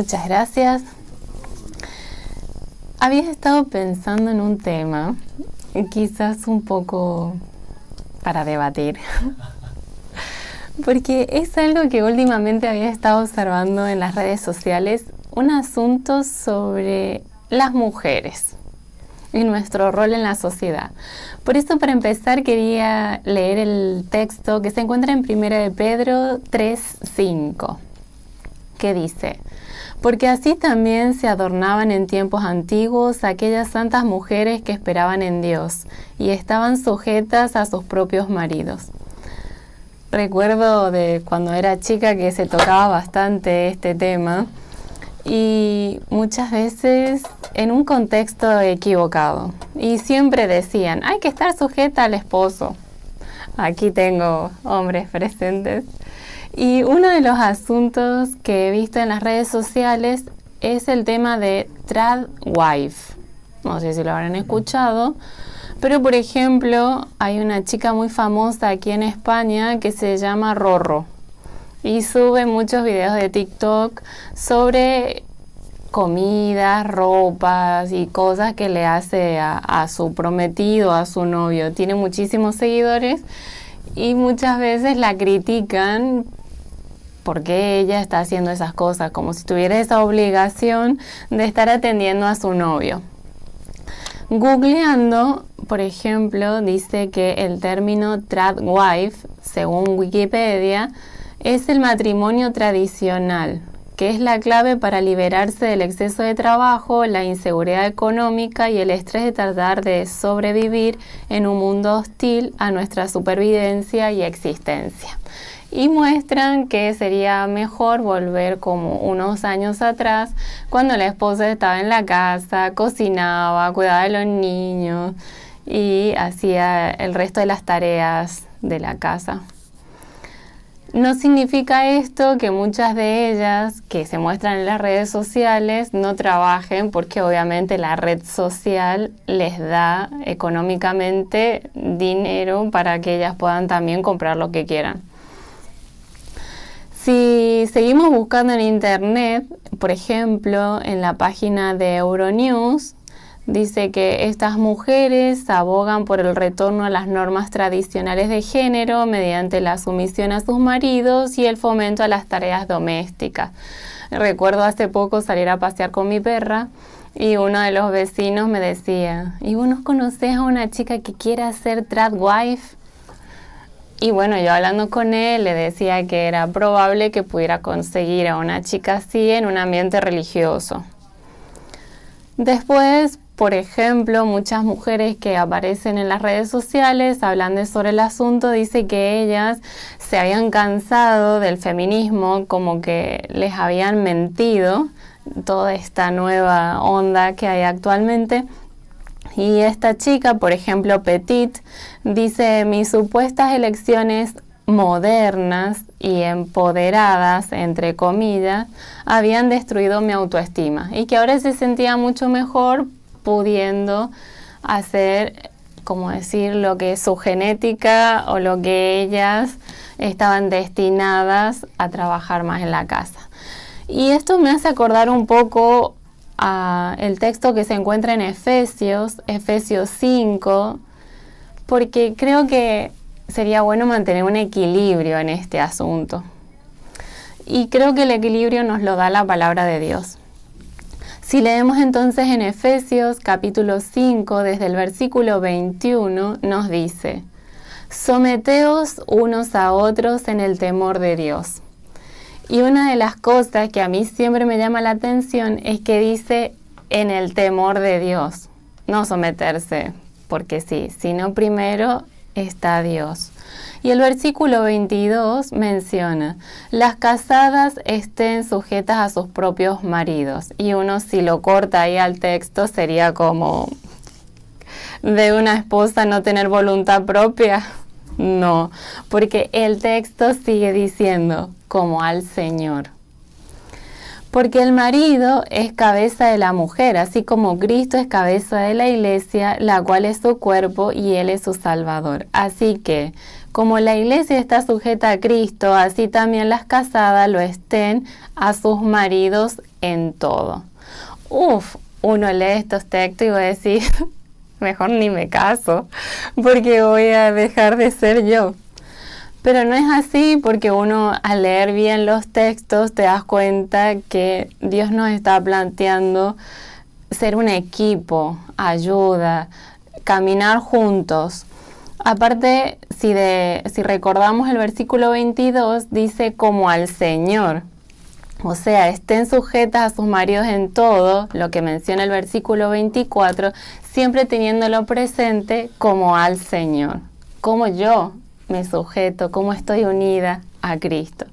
Muchas gracias. Había estado pensando en un tema, quizás un poco para debatir, porque es algo que últimamente había estado observando en las redes sociales, un asunto sobre las mujeres y nuestro rol en la sociedad. Por eso, para empezar, quería leer el texto que se encuentra en 1 de Pedro 3:5, que dice: porque así también se adornaban en tiempos antiguos aquellas santas mujeres que esperaban en Dios y estaban sujetas a sus propios maridos. Recuerdo de cuando era chica que se tocaba bastante este tema y muchas veces en un contexto equivocado. Y siempre decían, hay que estar sujeta al esposo. Aquí tengo hombres presentes. Y uno de los asuntos que he visto en las redes sociales es el tema de trad wife. No sé si lo habrán escuchado, pero por ejemplo hay una chica muy famosa aquí en España que se llama Rorro y sube muchos videos de TikTok sobre comidas, ropas y cosas que le hace a su prometido, a su novio. Tiene muchísimos seguidores y muchas veces la critican porque ella está haciendo esas cosas, como si tuviera esa obligación de estar atendiendo a su novio. Googleando, por ejemplo, dice que el término trad wife, según Wikipedia, es el matrimonio tradicional, que es la clave para liberarse del exceso de trabajo, la inseguridad económica y el estrés de tratar de sobrevivir en un mundo hostil a nuestra supervivencia y existencia. Y muestran que sería mejor volver como unos años atrás, cuando la esposa estaba en la casa, cocinaba, cuidaba de los niños y hacía el resto de las tareas de la casa. No significa esto que muchas de ellas que se muestran en las redes sociales no trabajen, porque obviamente la red social les da económicamente dinero para que ellas puedan también comprar lo que quieran. Si seguimos buscando en internet, por ejemplo, en la página de Euronews, dice que estas mujeres abogan por el retorno a las normas tradicionales de género mediante la sumisión a sus maridos y el fomento a las tareas domésticas. Recuerdo hace poco salir a pasear con mi perra y uno de los vecinos me decía, ¿y vos no conocés a una chica que quiera ser trad wife? Y bueno, yo hablando con él le decía que era probable que pudiera conseguir a una chica así en un ambiente religioso. Después, por ejemplo, muchas mujeres que aparecen en las redes sociales hablando sobre el asunto, dice que ellas se habían cansado del feminismo, como que les habían mentido, toda esta nueva onda que hay actualmente. Y esta chica, por ejemplo, Petit, dice, mis supuestas elecciones modernas y empoderadas, entre comillas, habían destruido mi autoestima y que ahora se sentía mucho mejor pudiendo hacer, como decir, lo que es su genética o lo que ellas estaban destinadas a trabajar más en la casa. Y esto me hace acordar un poco el texto que se encuentra en Efesios 5, porque creo que sería bueno mantener un equilibrio en este asunto. Y creo que el equilibrio nos lo da la palabra de Dios. Si leemos entonces en Efesios capítulo 5, desde el versículo 21, nos dice, someteos unos a otros en el temor de Dios. Y una de las cosas que a mí siempre me llama la atención es que dice en el temor de Dios, no someterse porque sí, sino primero está Dios. Y el versículo 22 menciona, las casadas estén sujetas a sus propios maridos. Y uno si lo corta ahí al texto sería como de una esposa no tener voluntad propia. No, porque el texto sigue diciendo, como al Señor. Porque el marido es cabeza de la mujer, así como Cristo es cabeza de la iglesia, la cual es su cuerpo y Él es su Salvador. Así que, Como la iglesia está sujeta a Cristo, así también las casadas lo estén a sus maridos en todo. Uno lee estos textos y va a decir, mejor ni me caso, porque voy a dejar de ser yo. Pero no es así, porque uno al leer bien los textos te das cuenta que Dios nos está planteando ser un equipo, ayuda, caminar juntos. Aparte, si recordamos el versículo 22, dice como al Señor. O sea, estén sujetas a sus maridos en todo, lo que menciona el versículo 24, siempre teniéndolo presente como al Señor. Como yo me sujeto, como estoy unida a Cristo.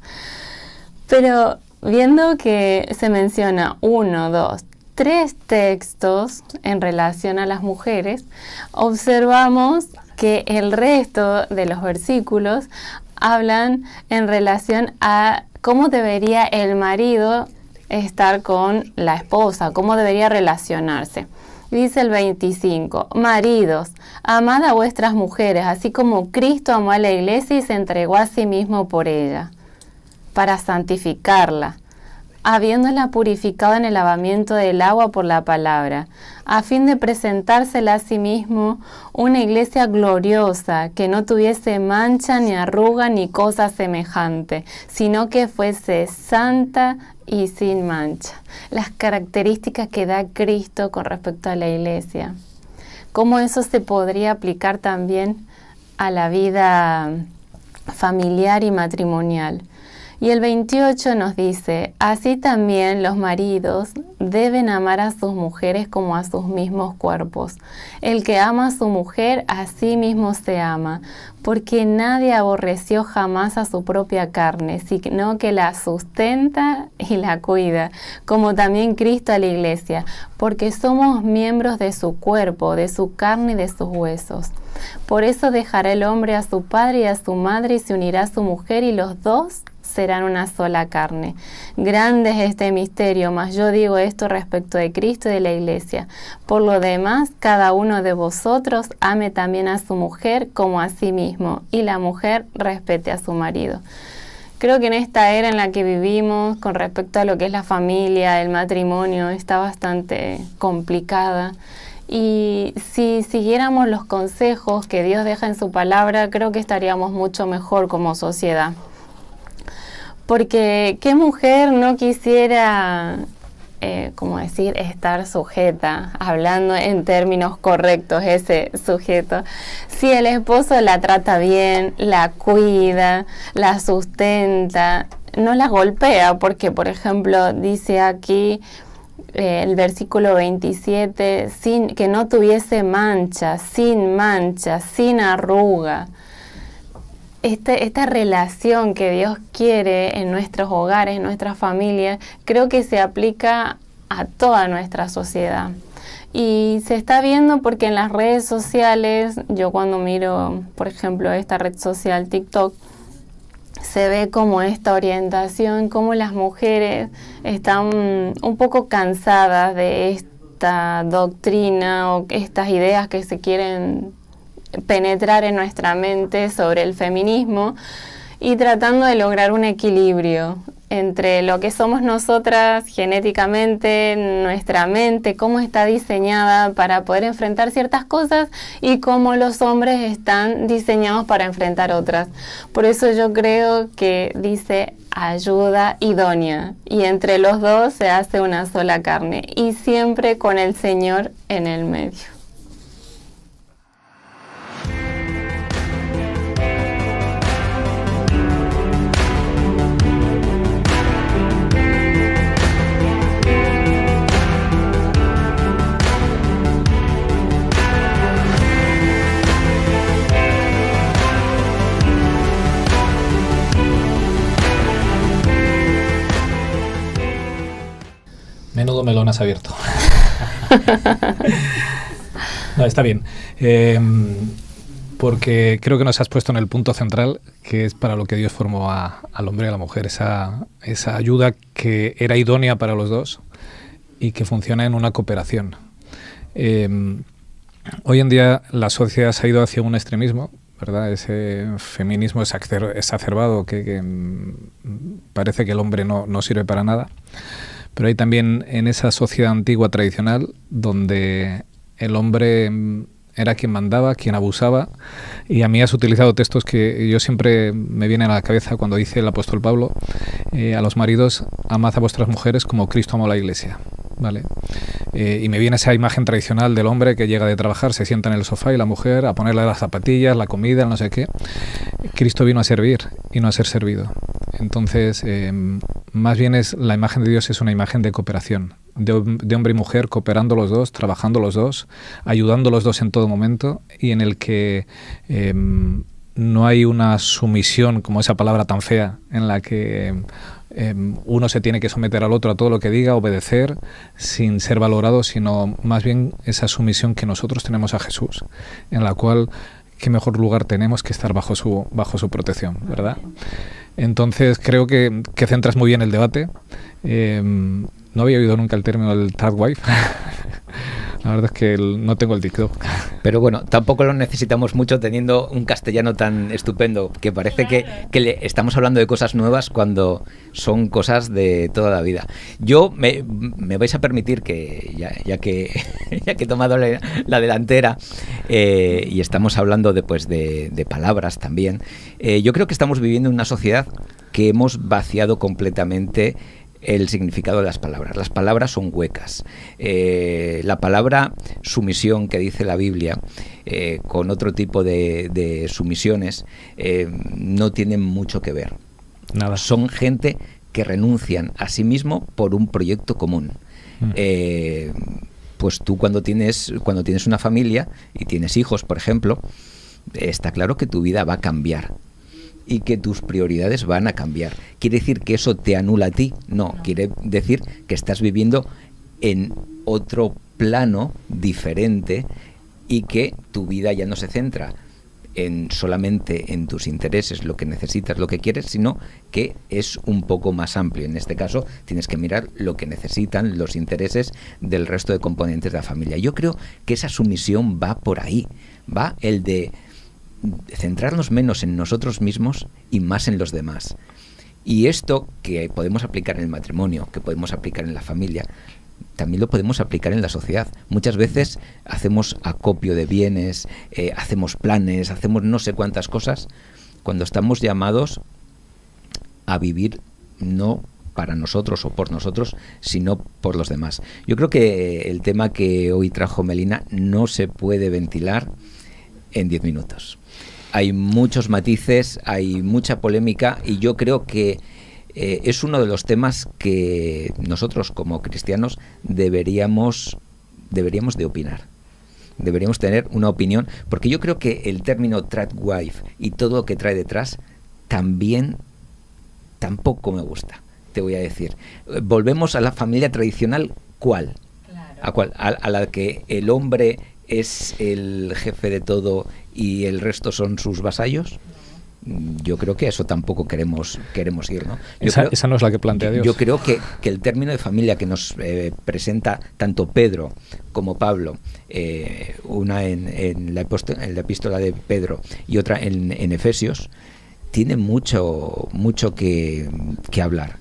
Pero viendo que se menciona 1, 2, 3 textos en relación a las mujeres, observamos que el resto de los versículos hablan en relación a cómo debería el marido estar con la esposa, cómo debería relacionarse. Dice el 25, maridos, amad a vuestras mujeres, así como Cristo amó a la iglesia y se entregó a sí mismo por ella, para santificarla, habiéndola purificado en el lavamiento del agua por la palabra, a fin de presentársela a sí mismo una iglesia gloriosa, que no tuviese mancha, ni arruga, ni cosa semejante, sino que fuese santa y sin mancha. Las características que da Cristo con respecto a la iglesia. ¿Cómo eso se podría aplicar también a la vida familiar y matrimonial? Y el 28 nos dice, así también los maridos deben amar a sus mujeres como a sus mismos cuerpos. El que ama a su mujer, a sí mismo se ama, porque nadie aborreció jamás a su propia carne, sino que la sustenta y la cuida, como también Cristo a la iglesia, porque somos miembros de su cuerpo, de su carne y de sus huesos. Por eso dejará el hombre a su padre y a su madre y se unirá a su mujer y los dos serán una sola carne. Grande es este misterio, mas yo digo esto respecto de Cristo y de la iglesia. Por lo demás, cada uno de vosotros ame también a su mujer como a sí mismo, y la mujer respete a su marido. Creo que en esta era en la que vivimos, con respecto a lo que es la familia, el matrimonio, está bastante complicada. Y si siguiéramos los consejos que Dios deja en su palabra, creo que estaríamos mucho mejor como sociedad. Porque ¿qué mujer no quisiera, estar sujeta, hablando en términos correctos, ese sujeto? Si el esposo la trata bien, la cuida, la sustenta, no la golpea, porque por ejemplo dice aquí el versículo 27, que no tuviese mancha, sin arruga. Esta relación que Dios quiere en nuestros hogares, en nuestras familias, creo que se aplica a toda nuestra sociedad. Y se está viendo porque en las redes sociales, yo cuando miro, por ejemplo, esta red social TikTok, se ve como esta orientación, como las mujeres están un poco cansadas de esta doctrina o estas ideas que se quieren penetrar en nuestra mente sobre el feminismo y tratando de lograr un equilibrio entre lo que somos nosotras genéticamente, nuestra mente, cómo está diseñada para poder enfrentar ciertas cosas y cómo los hombres están diseñados para enfrentar otras. Por eso yo creo que dice ayuda idónea y entre los dos se hace una sola carne y siempre con el Señor en el medio. Menudo melón has abierto. No, está bien. Porque creo que nos has puesto en el punto central, que es para lo que Dios formó al hombre y a la mujer. Esa ayuda que era idónea para los dos y que funciona en una cooperación. Hoy en día la sociedad se ha ido hacia un extremismo ¿verdad? Ese feminismo exacerbado que parece que el hombre no sirve para nada. Pero hay también en esa sociedad antigua tradicional donde el hombre era quien mandaba, quien abusaba, y a mí has utilizado textos que yo siempre me vienen a la cabeza cuando dice el apóstol Pablo a los maridos: amad a vuestras mujeres como Cristo amó a la Iglesia, ¿vale? Y me viene esa imagen tradicional del hombre que llega de trabajar, se sienta en el sofá, y la mujer a ponerle las zapatillas, la comida, no sé qué. Cristo vino a servir y no a ser servido. Entonces, más bien la imagen de Dios es una imagen de cooperación, de hombre y mujer cooperando los dos, trabajando los dos, ayudando los dos en todo momento, y en el que no hay una sumisión, como esa palabra tan fea, en la que uno se tiene que someter al otro a todo lo que diga, obedecer sin ser valorado, sino más bien esa sumisión que nosotros tenemos a Jesús, en la cual qué mejor lugar tenemos que estar bajo su protección, ¿verdad? Entonces creo que centras muy bien el debate. No había oído nunca el término del third wife. La verdad es que no tengo el TikTok. Pero bueno, tampoco lo necesitamos mucho teniendo un castellano tan estupendo, que parece que estamos hablando de cosas nuevas cuando son cosas de toda la vida. Yo me vais a permitir que, ya que he tomado la delantera y estamos hablando de palabras también, yo creo que estamos viviendo en una sociedad que hemos vaciado completamente el significado de las palabras. Las palabras son huecas. La palabra sumisión que dice la Biblia, con otro tipo de sumisiones, no tienen mucho que ver. Nada. Son gente que renuncian a sí mismo por un proyecto común. Pues tú cuando tienes una familia y tienes hijos, por ejemplo, está claro que tu vida va a cambiar y que tus prioridades van a cambiar. ¿Quiere decir que eso te anula a ti? No, quiere decir que estás viviendo en otro plano diferente y que tu vida ya no se centra solamente en tus intereses, lo que necesitas, lo que quieres, sino que es un poco más amplio. En este caso, tienes que mirar lo que necesitan, los intereses del resto de componentes de la familia. Yo creo que esa sumisión va por ahí, va el de centrarnos menos en nosotros mismos y más en los demás. Y esto que podemos aplicar en el matrimonio, que podemos aplicar en la familia, también lo podemos aplicar en la sociedad. Muchas veces hacemos acopio de bienes, hacemos planes, hacemos no sé cuántas cosas, cuando estamos llamados a vivir no para nosotros o por nosotros, sino por los demás. Yo creo que el tema que hoy trajo Melina no se puede ventilar en 10 minutos. Hay muchos matices, hay mucha polémica, y yo creo que es uno de los temas que nosotros como cristianos deberíamos de opinar. Deberíamos tener una opinión, porque yo creo que el término third wife y todo lo que trae detrás tampoco me gusta, te voy a decir. Volvemos a la familia tradicional, ¿cuál? Claro. ¿A cuál? A la que el hombre es el jefe de todo y el resto son sus vasallos. Yo creo que eso tampoco queremos ir, ¿no? Esa no es la que plantea Dios. Yo creo que el término de familia que nos presenta tanto Pedro como Pablo, una en la epístola de Pedro y otra en Efesios, tiene mucho que hablar,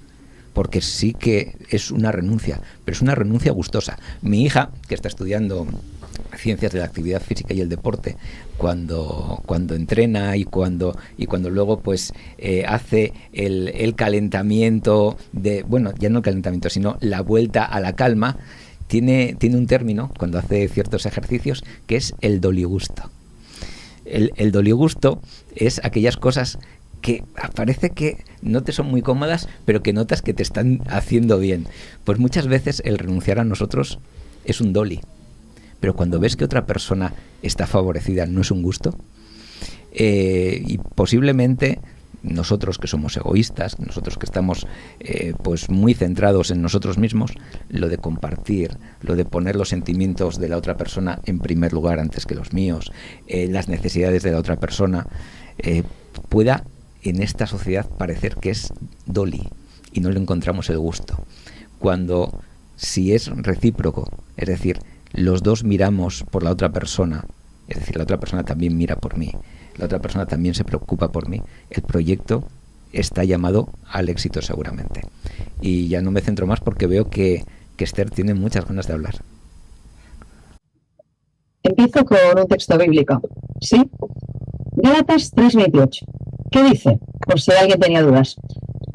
porque sí que es una renuncia, pero es una renuncia gustosa. Mi hija, que está estudiando ciencias de la actividad física y el deporte, cuando entrena y cuando luego pues hace el calentamiento ya no el calentamiento, sino la vuelta a la calma, tiene un término cuando hace ciertos ejercicios que es el doligusto. El doligusto es aquellas cosas que parece que no te son muy cómodas, pero que notas que te están haciendo bien. Pues muchas veces el renunciar a nosotros es un doli. Pero cuando ves que otra persona está favorecida, ¿no es un gusto? Y posiblemente nosotros que somos egoístas, nosotros que estamos pues muy centrados en nosotros mismos, lo de compartir, lo de poner los sentimientos de la otra persona en primer lugar antes que los míos, las necesidades de la otra persona, pueda en esta sociedad parecer que es doli y no le encontramos el gusto. Cuando si es recíproco, es decir, los dos miramos por la otra persona, es decir, la otra persona también mira por mí, la otra persona también se preocupa por mí, el proyecto está llamado al éxito seguramente. Y ya no me centro más porque veo que Esther tiene muchas ganas de hablar. Empiezo con un texto bíblico, ¿sí? Gálatas 3:28. ¿Qué dice? Por si alguien tenía dudas.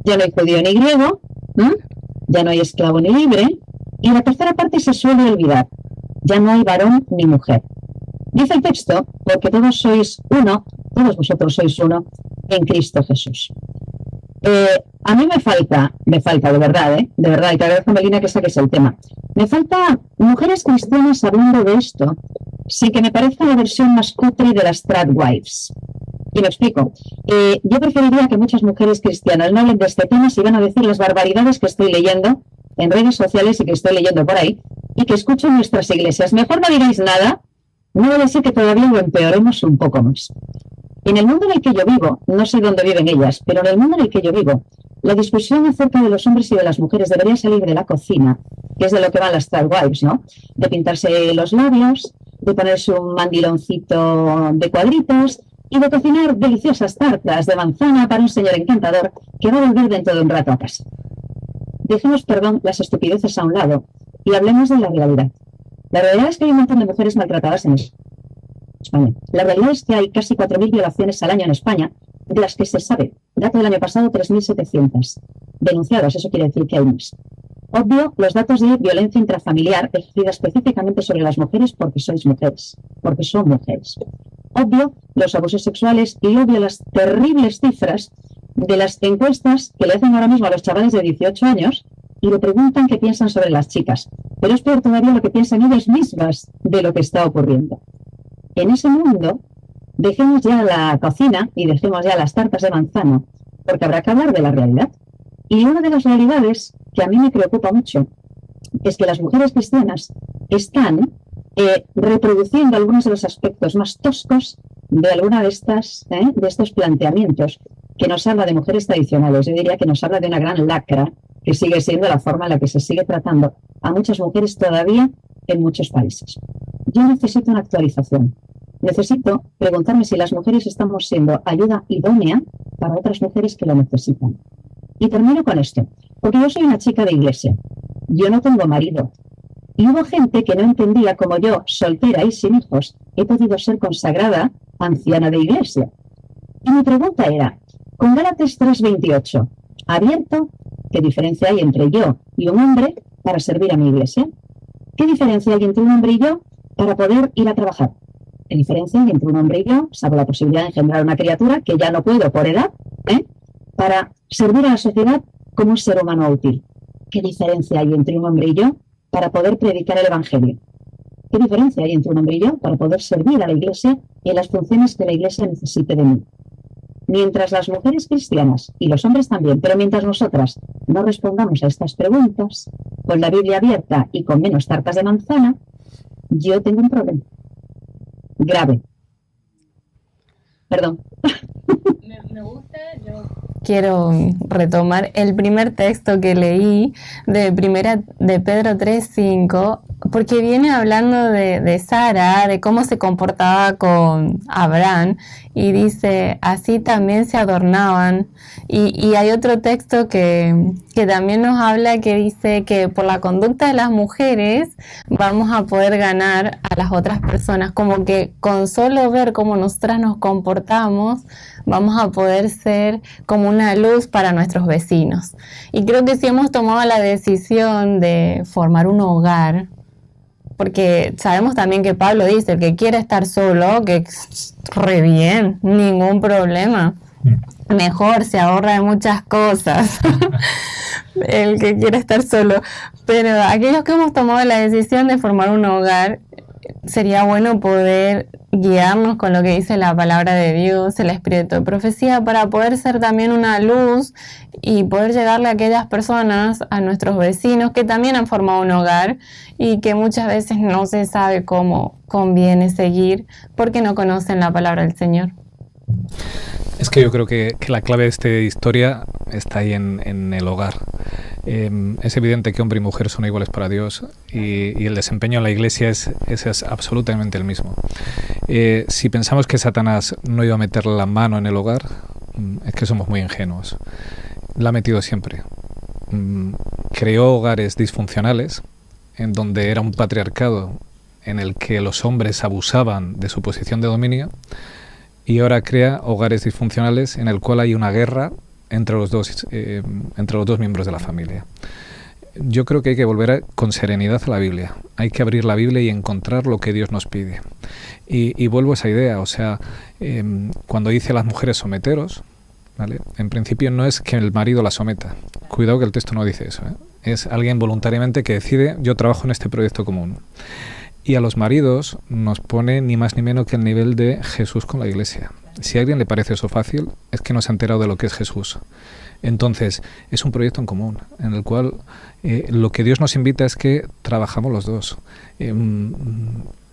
Ya no hay judío ni griego, ¿no? Ya no hay esclavo ni libre, y la tercera parte se suele olvidar. Ya no hay varón ni mujer. Dice el texto, porque todos sois uno, todos vosotros sois uno, en Cristo Jesús. A mí me falta de verdad, y te agradezco, Melina, que saques el tema. Me falta mujeres cristianas hablando de esto, sin que me parezca la versión más cutre de las trad wives. Y me explico. Yo preferiría que muchas mujeres cristianas no hablen de este tema si van a decir las barbaridades que estoy leyendo en redes sociales y que estoy leyendo por ahí, y que escuchen nuestras iglesias. Mejor no digáis nada, no debe ser que todavía lo empeoremos un poco más. En el mundo en el que yo vivo, no sé dónde viven ellas, pero en el mundo en el que yo vivo, la discusión acerca de los hombres y de las mujeres debería salir de la cocina, que es de lo que van las trad wives, ¿no? De pintarse los labios, de ponerse un mandiloncito de cuadritos y de cocinar deliciosas tartas de manzana para un señor encantador que va a volver dentro de un rato a casa. Dejemos, las estupideces a un lado y hablemos de la realidad. La realidad es que hay un montón de mujeres maltratadas en España. La realidad es que hay casi 4.000 violaciones al año en España, de las que se sabe, dato del año pasado, 3.700 denunciadas. Eso quiere decir que hay más. Obvio, los datos de violencia intrafamiliar ejercida específicamente sobre las mujeres porque sois mujeres, porque son mujeres. Obvio, los abusos sexuales y obvio las terribles cifras de las encuestas que le hacen ahora mismo a los chavales de 18 años y le preguntan qué piensan sobre las chicas. Pero es peor todavía lo que piensan ellas mismas de lo que está ocurriendo. En ese mundo, dejemos ya la cocina y dejemos ya las tartas de manzana, porque habrá que hablar de la realidad. Y una de las realidades que a mí me preocupa mucho es que las mujeres cristianas están reproduciendo algunos de los aspectos más toscos de alguna de estos planteamientos que nos habla de mujeres tradicionales. Yo diría que nos habla de una gran lacra que sigue siendo la forma en la que se sigue tratando a muchas mujeres todavía en muchos países. Yo necesito una actualización. Necesito preguntarme si las mujeres estamos siendo ayuda idónea para otras mujeres que lo necesitan. Y termino con esto, porque yo soy una chica de iglesia. Yo no tengo marido. Y hubo gente que no entendía cómo yo, soltera y sin hijos, he podido ser consagrada anciana de iglesia. Y mi pregunta era, con Gálatas 3:28, abierto, ¿qué diferencia hay entre yo y un hombre para servir a mi iglesia? ¿Qué diferencia hay entre un hombre y yo para poder ir a trabajar? ¿Qué diferencia hay entre un hombre y yo, salvo la posibilidad de engendrar una criatura que ya no puedo por edad, para servir a la sociedad como un ser humano útil? ¿Qué diferencia hay entre un hombre y yo para poder predicar el Evangelio? ¿Qué diferencia hay entre un hombre y yo para poder servir a la Iglesia y en las funciones que la Iglesia necesite de mí? Mientras las mujeres cristianas, y los hombres también, pero mientras nosotras no respondamos a estas preguntas, con la Biblia abierta y con menos tartas de manzana, yo tengo un problema. Grave. Perdón. Me gusta, yo quiero retomar el primer texto que leí de Pedro 3:5, porque viene hablando de Sara, de cómo se comportaba con Abraham, y dice, así también se adornaban. Y hay otro texto que también nos habla, que dice que por la conducta de las mujeres vamos a poder ganar a las otras personas, como que con solo ver cómo nosotras nos comportamos, vamos a poder ser como una luz para nuestros vecinos. Y creo que si hemos tomado la decisión de formar un hogar, porque sabemos también que Pablo dice, el que quiera estar solo, que re bien, ningún problema. Mejor, se ahorra de muchas cosas el que quiera estar solo. Pero aquellos que hemos tomado la decisión de formar un hogar, sería bueno poder guiarnos con lo que dice la palabra de Dios, el espíritu de profecía, para poder ser también una luz y poder llegarle a aquellas personas, a nuestros vecinos que también han formado un hogar y que muchas veces no se sabe cómo conviene seguir porque no conocen la palabra del Señor. Es que yo creo que la clave de esta historia está ahí en el hogar. Es evidente que hombre y mujer son iguales para Dios y el desempeño en la Iglesia es absolutamente el mismo. Si pensamos que Satanás no iba a meter la mano en el hogar, es que somos muy ingenuos. La ha metido siempre. Creó hogares disfuncionales, en donde era un patriarcado en el que los hombres abusaban de su posición de dominio, y ahora crea hogares disfuncionales en el cual hay una guerra entre los dos miembros de la familia. Yo creo que hay que volver con serenidad a la Biblia. Hay que abrir la Biblia y encontrar lo que Dios nos pide. Y vuelvo a esa idea, o sea, cuando dice a las mujeres someteros, ¿vale? En principio no es que el marido la someta. Cuidado que el texto no dice eso, ¿eh? Es alguien voluntariamente que decide, yo trabajo en este proyecto común. Y a los maridos nos pone ni más ni menos que el nivel de Jesús con la Iglesia. Si a alguien le parece eso fácil, es que no se ha enterado de lo que es Jesús. Entonces, es un proyecto en común, en el cual lo que Dios nos invita es que trabajamos los dos.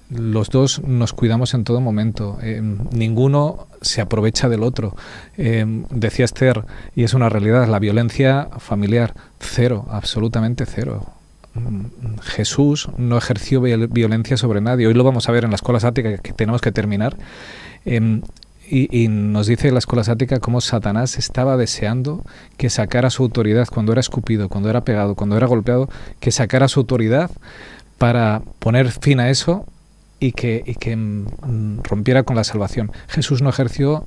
Los dos nos cuidamos en todo momento. Ninguno se aprovecha del otro. Decía Esther, y es una realidad, la violencia familiar, cero, absolutamente cero. Jesús no ejerció violencia sobre nadie. Hoy lo vamos a ver en la escuela sática, que tenemos que terminar. Y nos dice la escuela sática cómo Satanás estaba deseando que sacara su autoridad cuando era escupido, cuando era pegado, cuando era golpeado, que sacara su autoridad para poner fin a eso y que rompiera con la salvación. Jesús no ejerció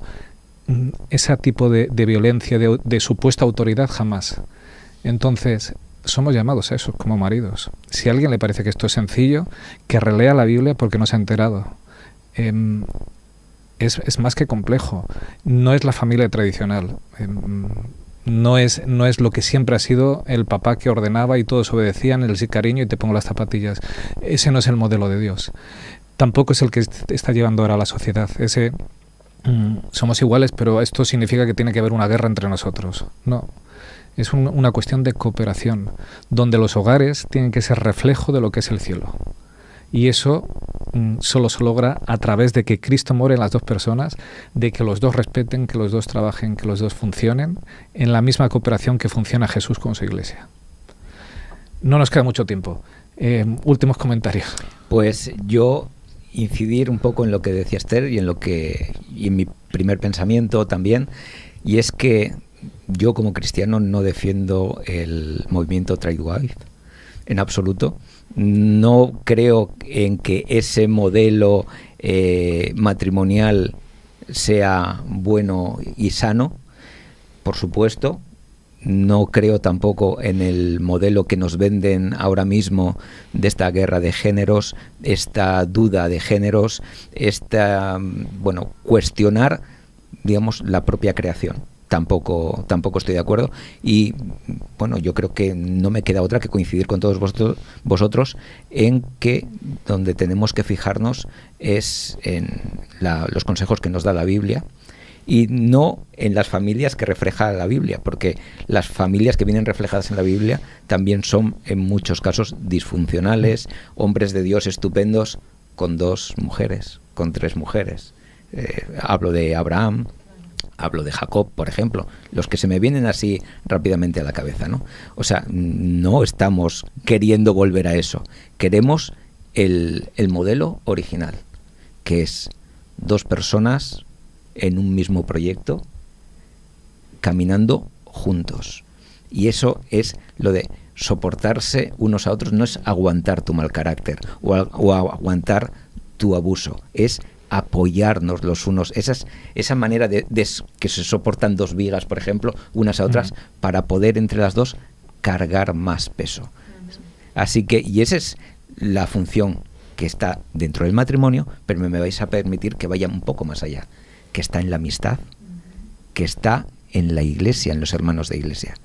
ese tipo de violencia, de supuesta autoridad, jamás. Entonces, somos llamados a eso como maridos. Si a alguien le parece que esto es sencillo, que relea la Biblia porque no se ha enterado. Es más que complejo. No es la familia tradicional. No es lo que siempre ha sido el papá que ordenaba y todos obedecían, el sí cariño y te pongo las zapatillas. Ese no es el modelo de Dios. Tampoco es el que está llevando ahora la sociedad. Somos iguales, pero esto significa que tiene que haber una guerra entre nosotros. No. Es una cuestión de cooperación, donde los hogares tienen que ser reflejo de lo que es el cielo. Y eso solo se logra a través de que Cristo more en las dos personas, de que los dos respeten, que los dos trabajen, que los dos funcionen en la misma cooperación que funciona Jesús con su Iglesia. No nos queda mucho tiempo. Últimos comentarios. Pues yo incidir un poco en lo que decía Esther y en mi primer pensamiento también, y es que yo como cristiano no defiendo el movimiento Trade-Wife en absoluto. No creo en que ese modelo matrimonial sea bueno y sano, por supuesto. No creo tampoco en el modelo que nos venden ahora mismo de esta guerra de géneros, esta duda de géneros, cuestionar, digamos, la propia creación. Tampoco estoy de acuerdo y bueno, yo creo que no me queda otra que coincidir con todos vosotros en que donde tenemos que fijarnos es en los consejos que nos da la Biblia y no en las familias que refleja la Biblia, porque las familias que vienen reflejadas en la Biblia también son en muchos casos disfuncionales, hombres de Dios estupendos con 2 mujeres, con 3 mujeres. Hablo de Abraham, hablo de Jacob, por ejemplo, los que se me vienen así rápidamente a la cabeza, ¿no? O sea, no estamos queriendo volver a eso. Queremos el modelo original, que es 2 personas en un mismo proyecto, caminando juntos. Y eso es lo de soportarse unos a otros, no es aguantar tu mal carácter o aguantar tu abuso, es apoyarnos los unos, esa manera de que se soportan 2 vigas, por ejemplo, unas a otras, para poder entre las 2 cargar más peso. Así que, y esa es la función que está dentro del matrimonio, pero me vais a permitir que vaya un poco más allá, que está en la amistad, que está en la Iglesia, en los hermanos de Iglesia,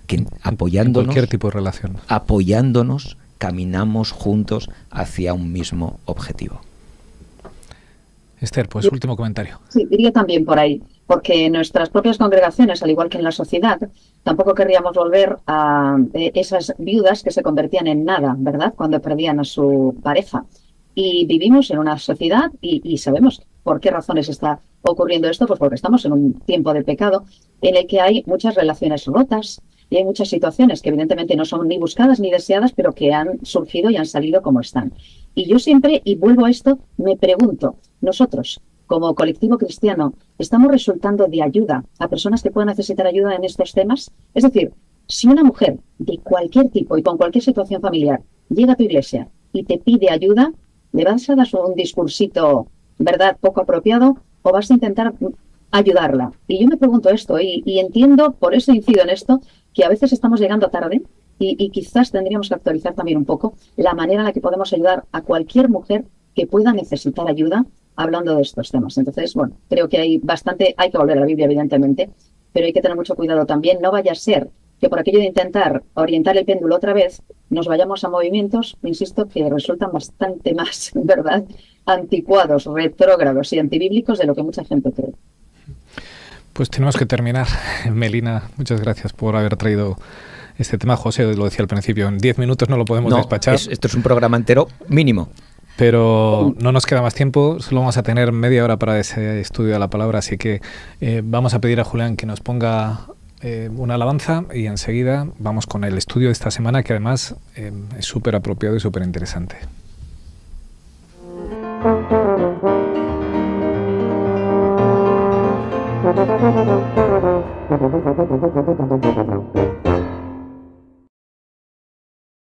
que apoyándonos, en cualquier tipo de relación, apoyándonos, caminamos juntos hacia un mismo objetivo. Esther, pues último comentario. Sí, diría también por ahí, porque en nuestras propias congregaciones, al igual que en la sociedad, tampoco querríamos volver a esas viudas que se convertían en nada, ¿verdad?, cuando perdían a su pareja. Y vivimos en una sociedad y sabemos por qué razones está ocurriendo esto, pues porque estamos en un tiempo de pecado en el que hay muchas relaciones rotas, Y hay muchas situaciones que evidentemente no son ni buscadas ni deseadas, pero que han surgido y han salido como están. Y yo siempre, y vuelvo a esto, me pregunto, nosotros, como colectivo cristiano, ¿estamos resultando de ayuda a personas que puedan necesitar ayuda en estos temas? Es decir, si una mujer de cualquier tipo y con cualquier situación familiar llega a tu iglesia y te pide ayuda, ¿le vas a dar un discursito, verdad, poco apropiado, o vas a intentar ayudarla? Y yo me pregunto esto, y entiendo, por eso incido en esto, que a veces estamos llegando tarde y quizás tendríamos que actualizar también un poco la manera en la que podemos ayudar a cualquier mujer que pueda necesitar ayuda hablando de estos temas. Entonces, bueno, creo que hay que volver a la Biblia, evidentemente, pero hay que tener mucho cuidado también. No vaya a ser que por aquello de intentar orientar el péndulo otra vez, nos vayamos a movimientos, insisto, que resultan bastante más, ¿verdad?, anticuados, retrógrados y antibíblicos de lo que mucha gente cree. Pues tenemos que terminar. Melina, muchas gracias por haber traído este tema. José lo decía al principio, en 10 minutos no lo podemos despachar. Esto es un programa entero mínimo. Pero no nos queda más tiempo, solo vamos a tener media hora para ese estudio de la palabra, así que vamos a pedir a Julián que nos ponga una alabanza y enseguida vamos con el estudio de esta semana, que además es súper apropiado y súper interesante.